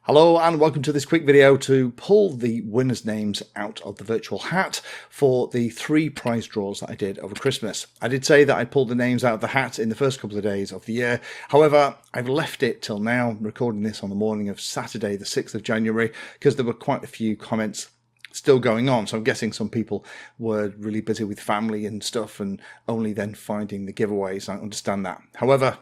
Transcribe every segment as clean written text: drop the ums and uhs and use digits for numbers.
Hello and welcome to this quick video to pull the winners' names out of the virtual hat for the 3 prize draws that I did over Christmas. I did say that I'd pull the names out of the hat in the first couple of days of the year. However, I've left it till now. I'm recording this on the morning of Saturday, the 6th of January, because there were quite a few comments still going on. So I'm guessing some people were really busy with family and stuff and only then finding the giveaways. I understand that. However,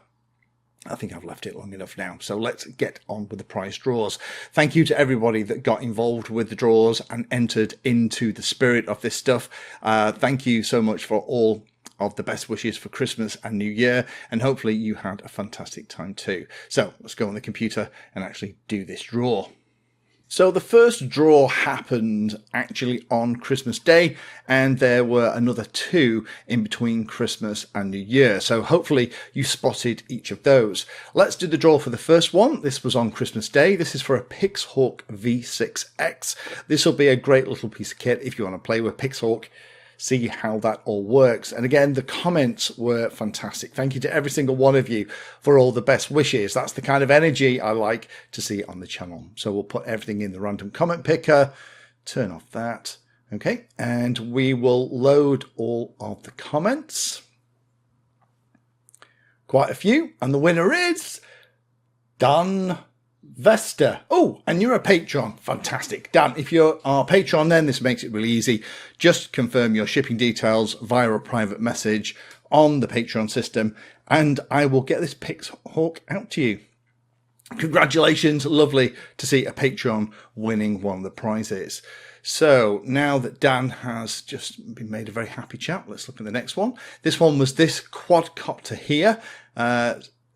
I think I've left it long enough now. So let's get on with the prize draws. Thank you to everybody that got involved with the draws and entered into the spirit of this stuff. Thank you so much for all of the best wishes for Christmas and New Year. And hopefully you had a fantastic time too. So let's go on the computer and actually do this draw. So the first draw happened actually on Christmas Day, and there were another 2 in between Christmas and New Year. So hopefully you spotted each of those. Let's do the draw for the first one. This was on Christmas Day. This is for a Pixhawk V6X. This will be a great little piece of kit if you want to play with Pixhawk. See how that all works. And again, the comments were fantastic. Thank you to every single one of you for all the best wishes. That's the kind of energy I like to see on the channel. So we'll put everything in the random comment picker, turn off that. Okay, and we will load all of the comments. Quite a few. And the winner is Dan Vesta. Oh, and you're a patron. Fantastic. Dan, if you're our patron, then this makes it really easy. Just confirm your shipping details via a private message on the Patreon system, and I will get this Pixhawk out to you. Congratulations. Lovely to see a patron winning one of the prizes. So now that Dan has just been made a very happy chap, let's look at the next one. This one was this quadcopter here.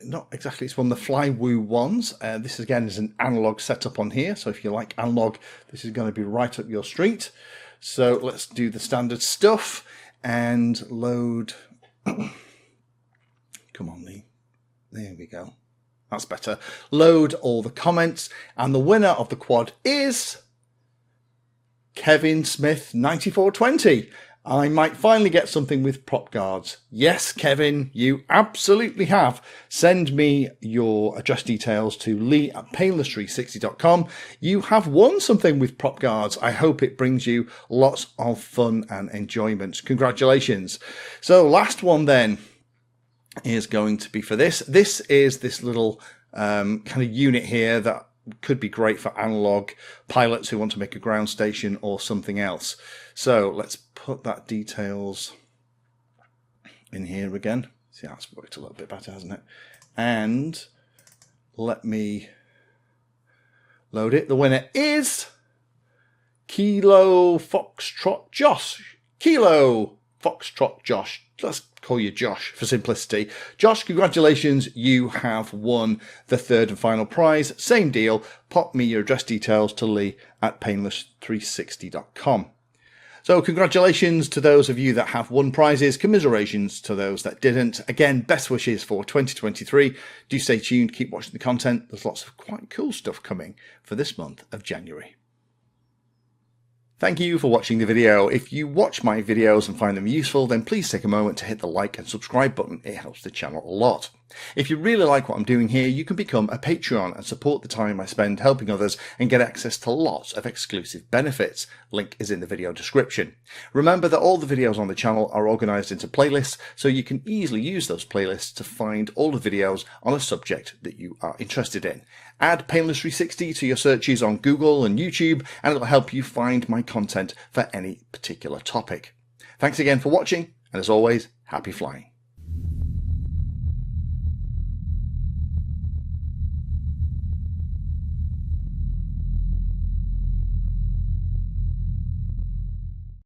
Not exactly, it's one of the Flywoo ones. This again is an analog setup on here, so if you like analog, this is going to be right up your street. So let's do the standard stuff and load. Come on, Lee. There we go. That's better. Load all the comments, and the winner of the quad is Kevin Smith 9420. I might finally get something with prop guards. Yes, Kevin, you absolutely have. Send me your address details to lee@painless360.com. You have won something with prop guards. I hope it brings you lots of fun and enjoyment. Congratulations. So last one then is going to be for this. This is this little kind of unit here that could be great for analog pilots who want to make a ground station or something else. So let's put that details in here again. See, that's worked a little bit better, hasn't it? And let me load it. The winner is Kilo Foxtrot Josh. Kilo Foxtrot Josh. Let's call you Josh for simplicity. Josh, congratulations. You have won the 3rd and final prize. Same deal. Pop me your address details to lee@painless360.com. So congratulations to those of you that have won prizes. Commiserations to those that didn't. Again, best wishes for 2023. Do stay tuned. Keep watching the content. There's lots of quite cool stuff coming for this month of January. Thank you for watching the video. If you watch my videos and find them useful, then please take a moment to hit the like and subscribe button. It helps the channel a lot. If you really like what I'm doing here, you can become a Patreon and support the time I spend helping others and get access to lots of exclusive benefits. Link is in the video description. Remember that all the videos on the channel are organized into playlists, so you can easily use those playlists to find all the videos on a subject that you are interested in. Add Painless360 to your searches on Google and YouTube, and it'll help you find my content for any particular topic. Thanks again for watching, and as always, happy flying.